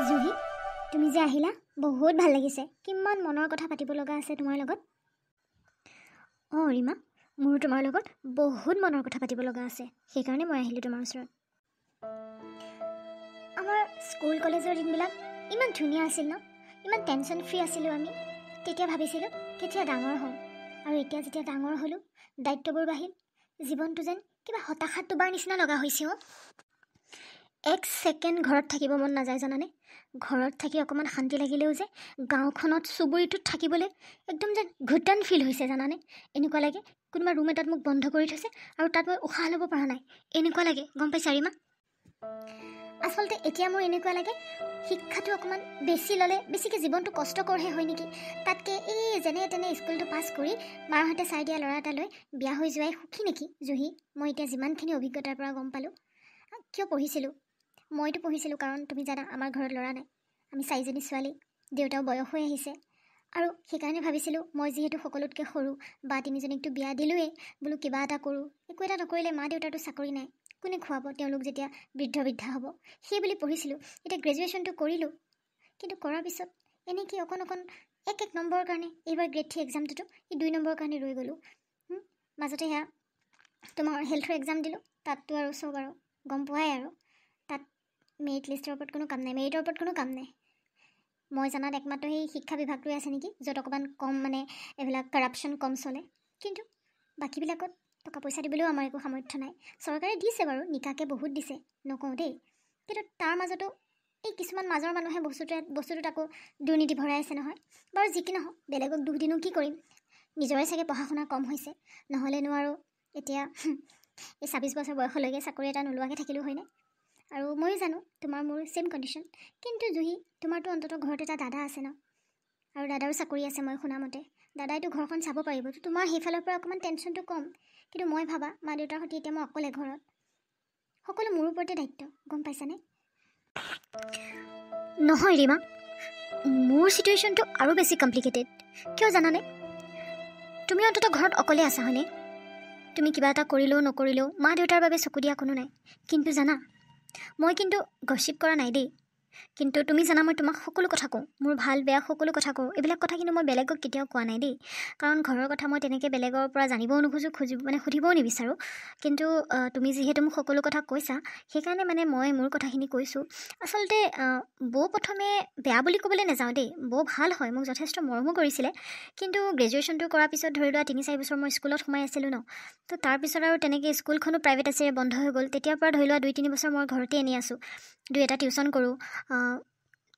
জুহি, তুমি যে আহিলা বহুত ভাল লাগিছে। কিমান মনৰ কথা পাতিব লগা আছে তোমাৰ লগত। অঁ ৰীমা, মোৰ তোমাৰ লগত বহুত মনৰ কথা পাতিব লগা আছে, সেইকাৰণে মই আহিলোঁ তোমাৰ ওচৰত। আমাৰ স্কুল কলেজৰ দিনবিলাক ইমান ধুনীয়া আছিল ন, ইমান টেনশ্যন ফ্ৰী আছিলোঁ আমি। তেতিয়া ভাবিছিলোঁ কেতিয়া ডাঙৰ হ'ম, আৰু এতিয়া যেতিয়া ডাঙৰ হ'লোঁ, দায়িত্ববোৰ বাঢ়িল, জীৱনটো যেন কিবা হতাশাত ডুবাৰ নিচিনা লগা হৈছে। এক ছেকেণ্ড ঘৰত থাকিব মন নাযায় জানানে। ঘৰত থাকি অকণমান শান্তি লাগিলেও যে গাঁওখনত চুবুৰীটোত থাকিবলৈ একদম যেন ঘুটান ফিল হৈছে জানানে। এনেকুৱা লাগে কোনোবা ৰুম এটাত মোক বন্ধ কৰি থৈছে আৰু তাত মই উশাহ ল'ব পৰা নাই, এনেকুৱা লাগে। গম পাইছা ৰীমা, আচলতে এতিয়া মোৰ এনেকুৱা লাগে শিক্ষাটো অকণমান বেছি ল'লে বেছিকৈ জীৱনটো কষ্টকৰহে হয় নেকি। তাতকৈ এই যেনে তেনে স্কুলটো পাছ কৰি মাহঁতে চাই দিয়া ল'ৰা এটা লৈ বিয়া হৈ যোৱাই সুখী নেকি। জুহি, মই এতিয়া যিমানখিনি অভিজ্ঞতাৰ পৰা গম পালোঁ। কিয় পঢ়িছিলোঁ? মইতো পঢ়িছিলোঁ কাৰণ তুমি জানা আমাৰ ঘৰত ল'ৰা নাই, আমি 4জনী ছোৱালী, দেউতাও বয়স হৈ আহিছে, আৰু সেইকাৰণে ভাবিছিলোঁ মই যিহেতু সকলোতকৈ সৰু বা 3জনীকতো বিয়া দিলোৱেই, বোলো কিবা এটা কৰোঁ। একো এটা নকৰিলে মা দেউতাৰতো চাকৰি নাই, কোনে খুৱাব তেওঁলোক যেতিয়া বৃদ্ধা হ'ব, সেই বুলি পঢ়িছিলোঁ। এতিয়া গ্ৰেজুৱেশ্যনটো কৰিলোঁ, কিন্তু কৰাৰ পিছত এনেকৈ অকণ এক নম্বৰৰ কাৰণে এইবাৰ গ্ৰেড 3 এক্সামটোতো এই 2 নম্বৰৰ কাৰণে ৰৈ গ'লোঁ। মাজতে সেয়া তোমাৰ হেল্থৰ এক্সাম দিলোঁ, তাততো আৰু চব আৰু গম পোৱাই, আৰু তাত মেৰিট লিষ্টৰ ওপৰত কোনো কাম নাই, মেৰিটৰ ওপৰত কোনো কাম নাই। মই জনাত একমাত্ৰ সেই শিক্ষা বিভাগটোৱে আছে নেকি য'ত অকণমান কম এইবিলাক কাৰাপশ্যন কম চলে, কিন্তু বাকীবিলাকত টকা পইচা দিবলৈও আমাৰ একো সামৰ্থ্য নাই। চৰকাৰে দিছে বাৰু, নিকাকৈ বহুত দিছে, নকওঁ দেই, কিন্তু তাৰ মাজতো এই কিছুমান মাজৰ মানুহে বস্তুটোত আকৌ দুৰ্নীতি ভৰাই আছে নহয়। বাৰু যি কি নহওক, বেলেগক দুখ দিনো কি কৰিম, নিজৰে চাগে পঢ়া শুনা কম হৈছে, নহ'লেনো আৰু এতিয়া এই 26 বছৰ বয়সলৈকে চাকৰি এটা নোলোৱাকৈ থাকিলোঁ হয়নে। আৰু ময়ো জানো তোমাৰ মোৰ ছেইম কণ্ডিশ্যন, কিন্তু জুহি তোমাৰতো অন্ততঃ ঘৰত এটা দাদা আছে ন, আৰু দাদাৰো চাকৰি আছে মই শুনামতে, দাদাইতো ঘৰখন চাব পাৰিব, তো তোমাৰ সেইফালৰ পৰা অকণমান টেনশ্যনটো কম। কিন্তু মই ভাবা মা দেউতাৰ সৈতে এতিয়া মই অকলে ঘৰত, সকলো মোৰ ওপৰতে দায়িত্ব, গম পাইছানে। নহয় ৰীমা, মোৰ ছিটুৱেশ্যনটো আৰু বেছি কমপ্লিকেটেড। কিয় জানানে, তুমি অন্ততঃ ঘৰত অকলে আছা হয়নে, তুমি কিবা এটা কৰিলেও নকৰিলেও মা দেউতাৰ বাবে চকু দিয়া কোনো নাই। কিন্তু জানা, মই কিন্তু গছিপ কৰা নাই দেই, কিন্তু তুমি জানা মই তোমাক সকলো কথা কওঁ, মোৰ ভাল বেয়া সকলো কথা কওঁ। এইবিলাক কথা কিন্তু মই বেলেগক কেতিয়াও কোৱা নাই দেই, কাৰণ ঘৰৰ কথা মই তেনেকৈ বেলেগৰ পৰা জানিবও নোখোজোঁ, সুধিবও নিবিচাৰোঁ। কিন্তু তুমি যিহেতু মোক সকলো কথা কৈছা, সেইকাৰণে মই মোৰ কথাখিনি কৈছোঁ। আচলতে বৌ প্ৰথমে বেয়া বুলি ক'বলৈ নাযাওঁ দেই, বৌ ভাল হয়, মোক যথেষ্ট মৰমো কৰিছিলে। কিন্তু গ্ৰেজুৱেশ্যনটো কৰাৰ পিছত ধৰি লোৱা 3-4 বছৰ মই স্কুলত সোমাই আছিলোঁ ন, তো তাৰপিছত আৰু তেনেকৈ স্কুলখনো প্ৰাইভেট আছিলে, বন্ধ হৈ গ'ল। তেতিয়াৰ পৰা ধৰি লোৱা 2-3 বছৰ মই ঘৰতে এনেই আছোঁ, 2-এটা টিউশ্যন কৰোঁ।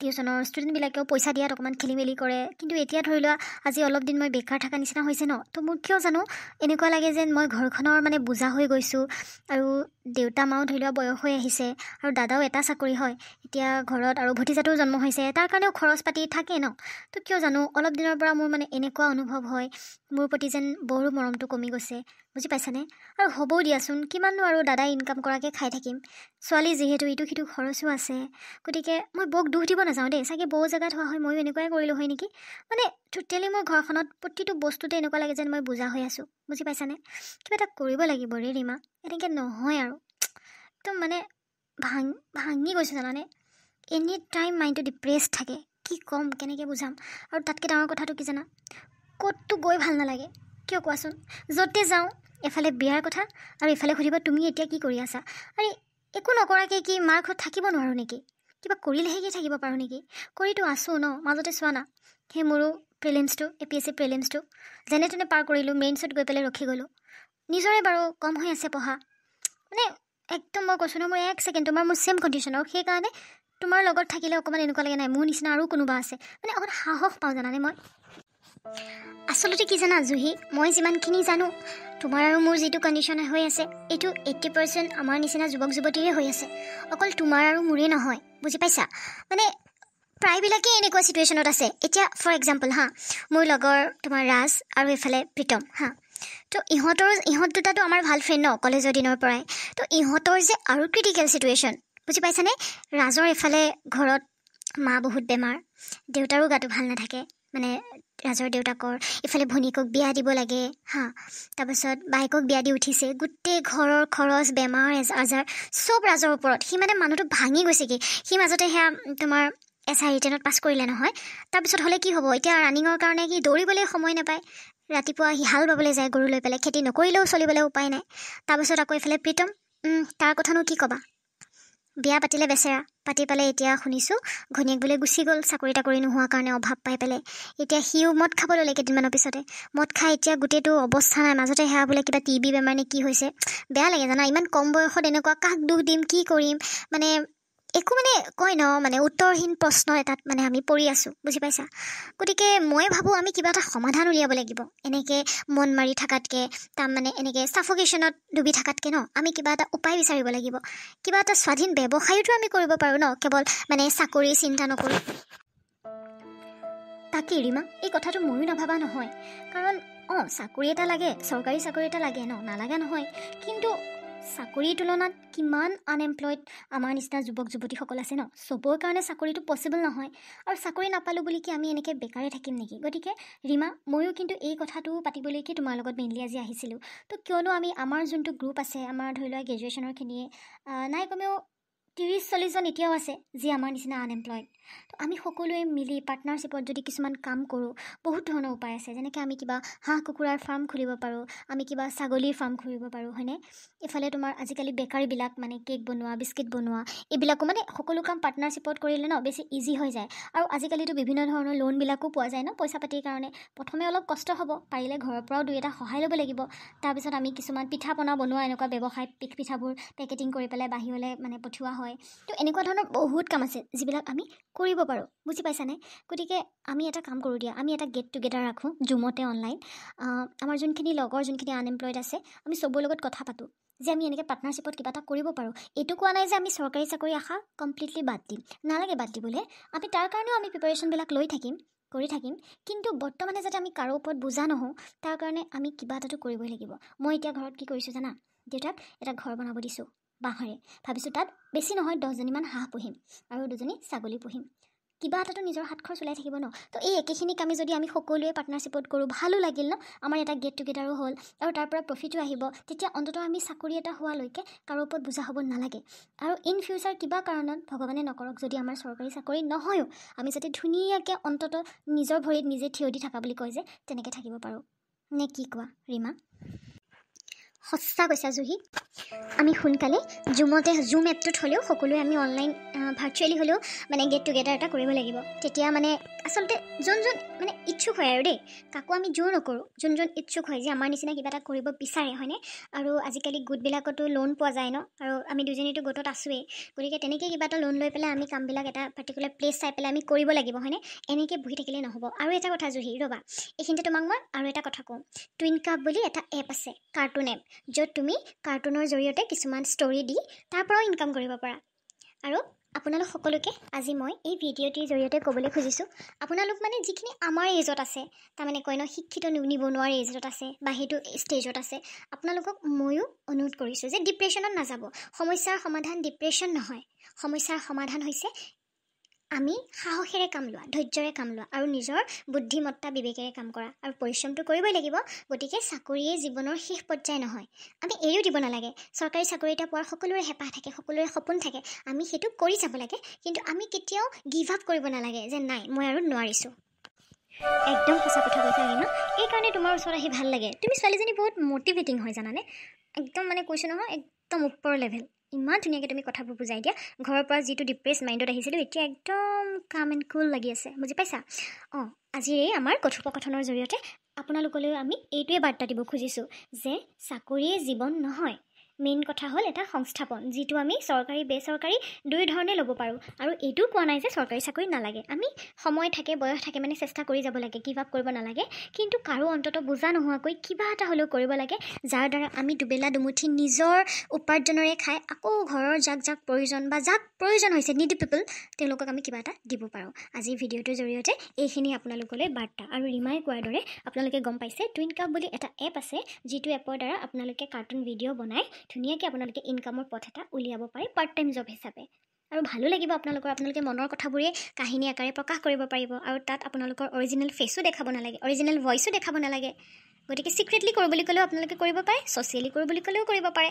টিউশ্যনৰ ষ্টুডেণ্টবিলাকেও পইচা দিয়াত অকণমান খেলি মেলি কৰে। কিন্তু এতিয়া ধৰি লোৱা আজি অলপ দিন মই বেকাৰ থকা নিচিনা হৈছে ন, তো মোৰ কিয় জানো এনেকুৱা লাগে যেন মই ঘৰখনৰ বোজা হৈ গৈছোঁ। আৰু দেউতা মাও ধৰি লোৱা বয়স হৈ আহিছে, আৰু দাদাও এটা চাকৰি হয় এতিয়া ঘৰত, আৰু ভতিজাটোও জন্ম হৈছে, তাৰ কাৰণেও খৰচ পাতি থাকে ন। তো কিয় জানো অলপ দিনৰ পৰা মোৰ এনেকুৱা অনুভৱ হয় মোৰ প্ৰতি যেন বৌৰো মৰমটো কমি গৈছে, বুজি পাইছানে। আৰু হ'বও দিয়াচোন, কিমাননো আৰু দাদাই ইনকাম কৰাকৈ খাই থাকিম, ছোৱালী যিহেতু ইটো সিটো খৰচো আছে। গতিকে মই বৌক দুখ দিব নাযাওঁ দেই, চাগে বৌ জেগাত হোৱা হয় ময়ো এনেকুৱাই কৰিলোঁ হয় নেকি। টোটেলি মোৰ ঘৰখনত প্ৰতিটো বস্তুতে এনেকুৱা লাগে যেন মই বোজা হৈ আছোঁ, বুজি পাইছানে। কিবা এটা কৰিব লাগিব ৰে ৰীমা, এনেকৈ নহয় আৰু। একদম ভাঙি গৈছোঁ জানানে। এনি টাইম মাইণ্ডটো ডিপ্ৰেছ থাকে, কি ক'ম কেনেকৈ বুজাম। আৰু তাতকৈ ডাঙৰ কথাটো কি জানা, ক'ততো গৈ ভাল নালাগে, কিয় কোৱাচোন। য'তে যাওঁ এফালে বিয়াৰ কথা, আৰু এফালে সুধিব তুমি এতিয়া কি কৰি আছা। আৰে একো নকৰাকৈ কি মাৰ ঘৰত থাকিব নোৱাৰোঁ নেকি, কিবা কৰিলেহে কি থাকিব পাৰোঁ নেকি। কৰিতো আছোঁ ন, মাজতে চোৱা না, সেই মোৰো প্ৰিলিমছটো APSC প্ৰিলিমছটো যেনে তেনে পাৰ কৰিলোঁ, মেইনছত গৈ পেলাই ৰখি গ'লোঁ। নিজৰে বাৰু কম হৈ আছে পঢ়া, একদম মই কৈছোঁ ন, মোৰ এক ছেকেণ্ড তোমাৰ মোৰ ছেইম কণ্ডিশ্যন। আৰু সেইকাৰণে তোমাৰ লগত থাকিলে অকণমান এনেকুৱা লাগে নাই মোৰ নিচিনা আৰু কোনোবা আছে, অকণ সাহস পাওঁ জানানে মই। আচলতে কি জানা জুহি, মই যিমানখিনি জানো তোমাৰ আৰু মোৰ যিটো কণ্ডিশ্যন হৈ আছে, এইটো 80% আমাৰ নিচিনা যুৱক যুৱতীৰে হৈ আছে, অকল তোমাৰ আৰু মোৰেই নহয়, বুজি পাইছা। প্ৰায়বিলাকেই এনেকুৱা ছিটুৱেশ্যনত আছে। এতিয়া ফৰ এক্সাম্পল মোৰ লগৰ তোমাৰ ৰাজ আৰু এইফালে প্ৰীতম তো ইহঁত দুটাতো আমাৰ ভাল ফ্ৰেণ্ড ন, কলেজৰ দিনৰ পৰাই। তো ইহঁতৰ যে আৰু ক্ৰিটিকেল ছিটুৱেশ্যন, বুজি পাইছানে। ৰাজৰ এইফালে ঘৰত মা বহুত বেমাৰ, দেউতাৰো গাটো ভাল নাথাকে, ৰাজৰ দেউতাকৰ। ইফালে ভনীয়েকক বিয়া দিব লাগে তাৰপাছত বাইকক বিয়া দি উঠিছে, গোটেই ঘৰৰ খৰচ, বেমাৰ আজাৰ চব ৰাজৰ ওপৰত। সি মানুহটো ভাঙি গৈছেগৈ। সি মাজতে সেয়া তোমাৰ SI ৰিটেনত পাছ কৰিলে নহয় তাৰপিছত হ'লে কি হ'ব এতিয়া ৰানিঙৰ কাৰণে কি দৌৰিবলৈ সময় নাপায় ৰাতিপুৱা সি হাল বাবলৈ যায় গৰু লৈ পেলাই খেতি নকৰিলেও চলিবলৈ উপায় নাই তাৰপিছত আকৌ এইফালে প্ৰীতম তাৰ কথানো কি ক'বা বিয়া পাতিলে বেচেৰা পাতি পেলাই এতিয়া শুনিছোঁ ঘনীয়েক বোলে গুচি গ'ল চাকৰি তাকৰি নোহোৱাৰ কাৰণে অভাৱ পাই পেলাই এতিয়া সিও মদ খাব ল'লে কেইদিনমানৰ পিছতে মদ খাই এতিয়া গোটেইটো অৱস্থা নাই মাজতে সেয়া বোলে কিবা TB বেমাৰ নে কি হৈছে বেয়া লাগে জানা ইমান কম বয়সত এনেকুৱা কাক দুখ দিম কি কৰিম মানে একো মানে কয় ন মানে উত্তৰহীন প্ৰশ্ন এটাত মানে আমি পৰি আছোঁ বুজি পাইছা গতিকে মই ভাবোঁ আমি কিবা এটা সমাধান উলিয়াব লাগিব এনেকৈ মন মাৰি থকাতকৈ তাৰমানে এনেকৈ ছাফোকেশ্যনত ডুবি থকাতকৈ ন আমি কিবা এটা উপায় বিচাৰিব লাগিব কিবা এটা স্বাধীন ব্যৱসায়তো আমি কৰিব পাৰোঁ ন কেৱল মানে চাকৰি চিন্তা নকৰোঁ তাকে ৰীমা এই কথাটো ময়ো নাভাবা নহয় কাৰণ চাকৰি এটা লাগে চৰকাৰী চাকৰি এটা লাগে ন নালাগা নহয় কিন্তু চাকৰিৰ তুলনাত কিমান আনএমপ্লয়ড আমাৰ নিচিনা যুৱক যুৱতীসকল আছে ন চবৰ কাৰণে চাকৰিটো পচিবল নহয় আৰু চাকৰি নাপালোঁ বুলি কি আমি এনেকৈ বেকাৰে থাকিম নেকি গতিকে ৰীমা ময়ো কিন্তু এই কথাটো পাতিবলৈকে তোমাৰ লগত মেইনলি আজি আহিছিলোঁ তো কিয়নো আমি আমাৰ যোনটো গ্ৰুপ আছে আমাৰ ধৰি লোৱা গ্ৰেজুৱেশ্যনৰখিনিয়ে নাই কমেও 30-40 জন এতিয়াও আছে যি আমাৰ নিচিনা আনএমপ্লয়ড তো আমি সকলোৱে মিলি পাৰ্টনাৰশ্বিপত যদি কিছুমান কাম কৰোঁ বহুত ধৰণৰ উপায় আছে যেনেকৈ আমি কিবা হাঁহ কুকুৰাৰ ফাৰ্ম খুলিব পাৰোঁ আমি কিবা ছাগলীৰ ফাৰ্ম খুলিব পাৰোঁ হয়নে ইফালে তোমাৰ আজিকালি বেকাৰীবিলাক মানে কেক বনোৱা বিস্কিট বনোৱা এইবিলাকো মানে সকলো কাম পাৰ্টনাৰশ্বিপত কৰিলে ন বেছি ইজি হৈ যায় আৰু আজিকালিতো বিভিন্ন ধৰণৰ লোনবিলাকো পোৱা যায় ন পইচা পাতিৰ কাৰণে প্ৰথমে অলপ কষ্ট হ'ব পাৰিলে ঘৰৰ পৰাও দুই এটা সহায় ল'ব লাগিব তাৰপিছত আমি কিছুমান পিঠা পনা বনোৱা এনেকুৱা ব্যৱসায় পিঠাবোৰ পেকেটিং কৰি পেলাই বাহিৰলৈ মানে পঠিওৱা হয় তো এনেকুৱা ধৰণৰ বহুত কাম আছে যিবিলাক আমি কৰিব পাৰোঁ বুজি পাইছানে গতিকে আমি এটা কাম কৰোঁ দিয়া আমি এটা গেট টুগেডাৰ ৰাখোঁ জুমতে অনলাইন আমাৰ যোনখিনি লগৰ যোনখিনি আনএমপ্লয়ড আছে আমি চবৰ লগত কথা পাতোঁ যে আমি এনেকৈ পাৰ্টনাৰশ্বিপত কিবা এটা কৰিব পাৰোঁ এইটো কোৱা নাই যে আমি চৰকাৰী চাকৰি আশা কমপ্লিটলি বাদ দিম নালাগে বাদ দিবলৈ আমি তাৰ কাৰণেও আমি প্ৰিপাৰেশ্যনবিলাক কৰি থাকিম কিন্তু বৰ্তমানে যাতে আমি কাৰো ওপৰত বুজা নহওঁ তাৰ কাৰণে আমি কিবা এটাতো কৰিবই লাগিব মই এতিয়া ঘৰত কি কৰিছোঁ জানা দেউতাক এটা ঘৰ বনাব দিছোঁ বাঁহৰে ভাবিছোঁ তাত বেছি নহয় 10জনীমান হাঁহ পুহিম আৰু 2জনী ছাগলী পুহিম কিবা এটাতো নিজৰ হাত খৰচ ওলাই থাকিব ন তো এই একেখিনি কামি যদি আমি সকলোৱে পাৰ্টনাৰশ্বিপত কৰোঁ ভালো লাগিল ন আমাৰ এটা গেট টুগেডাৰো হ'ল আৰু তাৰ পৰা প্ৰফিটো আহিব তেতিয়া অন্ততঃ আমি চাকৰি এটা হোৱালৈকে কাৰো ওপৰত বুজা হ'ব নালাগে আৰু ইন ফিউচাৰ কিবা কাৰণত ভগৱানে নকৰক যদি আমাৰ চৰকাৰী চাকৰি নহয়ও আমি যাতে ধুনীয়াকৈ অন্ততঃ নিজৰ ভৰিত নিজে থিয় দি থকা বুলি কয় যে তেনেকৈ থাকিব পাৰোঁ নে কি কোৱা ৰীমা সঁচা কৈছা জুহি আমি সোনকালে জুম এপটোত হ'লেও সকলোৱে আমি অনলাইন ভাৰ্চুৱেলি হ'লেও মানে গেট টুগেডাৰ এটা কৰিব লাগিব তেতিয়া মানে আচলতে যোন মানে ইচ্ছুক হয় আৰু দেই কাকো আমি জোৰ নকৰোঁ যোন ইচ্ছুক হয় যে আমাৰ নিচিনা কিবা এটা কৰিব বিচাৰে হয়নে আৰু আজিকালি গোটবিলাকতো লোন পোৱা যায় ন আৰু আমি দুজনীতো গোটত আছোৱেই গতিকে তেনেকৈ কিবা এটা লোন লৈ পেলাই আমি কামবিলাক এটা পাৰ্টিকুলাৰ প্লেচ চাই পেলাই আমি কৰিব লাগিব হয়নে এনেকৈ বহি থাকিলে নহ'ব আৰু এটা কথা জুহি ৰ'বা এইখিনিতে তোমাক মই আৰু এটা কথা কওঁ টুইন কাপ বুলি এটা এপ আছে কাৰ্টুন এপ য'ত তুমি কাৰ্টুনৰ জৰিয়তে কিছুমান ষ্টৰি দি তাৰ পৰাও ইনকাম কৰিব পাৰা আৰু আপোনালোক সকলোকে আজি মই এই ভিডিঅ'টিৰ জৰিয়তে ক'বলৈ খুজিছোঁ আপোনালোক মানে যিখিনি আমাৰ এজত আছে তাৰমানে কয় ন শিক্ষিত নিবনুৱাৰ এজত আছে বা সেইটো ষ্টেজত আছে আপোনালোকক ময়ো অনুৰোধ কৰিছোঁ যে ডিপ্ৰেশ্যনত নাযাব সমস্যাৰ সমাধান ডিপ্ৰেশ্যন নহয় সমস্যাৰ সমাধান হৈছে আমি সাহসেৰে কাম লোৱা ধৈৰ্যৰে কাম লোৱা আৰু নিজৰ বুদ্ধিমত্তা বিবেকেৰে কাম কৰা আৰু পৰিশ্ৰমটো কৰিবই লাগিব গতিকে চাকৰিয়ে জীৱনৰ শেষ পৰ্যায় নহয় আমি এৰিও দিব নালাগে চৰকাৰী চাকৰি এটা পোৱাৰ সকলোৰে হেঁপাহ থাকে সকলোৰে সপোন থাকে আমি সেইটো কৰি যাব লাগে কিন্তু আমি কেতিয়াও গিভ আপ কৰিব নালাগে যে নাই মই আৰু নোৱাৰিছোঁ একদম সঁচা কথা কৈছা ৰীমা এইকাৰণে তোমাৰ ওচৰত আহি ভাল লাগে তুমি ছোৱালীজনী বহুত মটিভেটিং হয় জানানে একদম মানে কৈছোঁ নহয় একদম ওপৰ লেভেল ইমান ধুনীয়াকৈ তুমি কথাবোৰ বুজাই দিয়া ঘৰৰ পৰা যিটো ডিপ্ৰেছ মাইণ্ডত আহিছিলোঁ এতিয়া একদম কাম এণ্ড কুল লাগি আছে বুজি পাইছা আজিৰ এই আমাৰ কথোপকথনৰ জৰিয়তে আপোনালোকলৈও আমি এইটোৱে বাৰ্তা দিব খুজিছোঁ যে চাকৰিয়ে জীৱন নহয় মেইন কথা হ'ল এটা সংস্থাপন যিটো আমি চৰকাৰী বেচৰকাৰী দুই ধৰণে ল'ব পাৰোঁ আৰু এইটোও কোৱা নাই যে চৰকাৰী চাকৰি নালাগে আমি সময় থাকে বয়স থাকে মানে চেষ্টা কৰি যাব লাগে গিভ আপ কৰিব নালাগে কিন্তু কাৰো অন্ততঃ বুজা নোহোৱাকৈ কিবা এটা হ'লেও কৰিব লাগে যাৰ দ্বাৰা আমি দুবেলা দুমুঠি নিজৰ উপাৰ্জনেৰে খাই আকৌ ঘৰৰ যাক প্ৰয়োজন বা যাক প্ৰয়োজন হৈছে নিডি পিপল তেওঁলোকক আমি কিবা এটা দিব পাৰোঁ আজিৰ ভিডিঅ'টোৰ জৰিয়তে এইখিনি আপোনালোকলৈ বাৰ্তা আৰু ৰীমাই কোৱাৰ দৰে আপোনালোকে গম পাইছে টুইন কাপ বুলি এটা এপ আছে যিটো এপৰ দ্বাৰা আপোনালোকে কাৰ্টুন ভিডিঅ' বনাই ধুনীয়াকৈ আপোনালোকে ইনকামৰ পথ এটা উলিয়াব পাৰে পাৰ্ট টাইম জব হিচাপে আৰু ভালো লাগিব আপোনালোকে মনৰ কথাবোৰে কাহিনী আকাৰে প্ৰকাশ কৰিব পাৰিব আৰু তাত আপোনালোকৰ অৰিজিনেল ফেচো দেখাব নালাগে অৰিজিনেল ভইচো দেখাব নালাগে গতিকে চিক্ৰেটলি কৰোঁ বুলি ক'লেও আপোনালোকে কৰিব পাৰে ছ'চিয়েলি কৰোঁ বুলি ক'লেও কৰিব পাৰে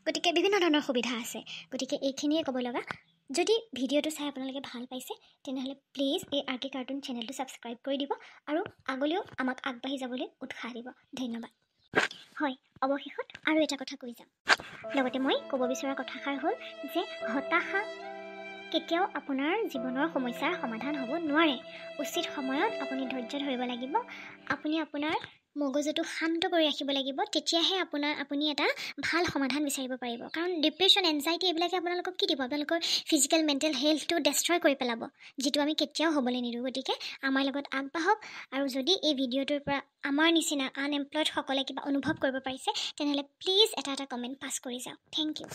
গতিকে বিভিন্ন ধৰণৰ সুবিধা আছে গতিকে এইখিনিয়ে ক'ব লগা যদি ভিডিঅ'টো চাই আপোনালোকে ভাল পাইছে তেনেহ'লে প্লিজ এই আৰ কে কাৰ্টুন চেনেলটো ছাবস্ক্ৰাইব কৰি দিব আৰু আগলৈও আমাক আগবাঢ়ি যাবলৈ উৎসাহ দিব। ধন্যবাদ। হয়, অৱশেষত আৰু এটা কথা কৈ যাম। লগতে মই ক'ব বিচৰা কথাষাৰ হ'ল যে হতাশা কেতিয়াও আপোনাৰ জীৱনৰ সমস্যাৰ সমাধান হ'ব নোৱাৰে। উচিত সময়ত আপুনি ধৈৰ্য ধৰিব লাগিব। আপুনি আপোনাৰ মগজুটো শান্ত কৰি ৰাখিব লাগিব, তেতিয়াহে আপুনি এটা ভাল সমাধান বিচাৰিব পাৰিব। কাৰণ ডিপ্ৰেশ্যন, এনজাইটি এইবিলাকে আপোনালোকক কি দিব? আপোনালোকৰ ফিজিকেল মেণ্টেল হেল্থটো ডেষ্ট্ৰয় কৰি পেলাব, যিটো আমি কেতিয়াও হ'বলৈ নিদিওঁ। গতিকে আমাৰ লগত আগবাঢ়ক। আৰু যদি এই ভিডিঅ'টোৰ পৰা আমাৰ নিচিনা আনএমপ্লয়ডসকলে কিবা অনুভৱ কৰিব পাৰিছে তেনেহ'লে প্লিজ এটা কমেণ্ট পাছ কৰি যাওক। Thank U.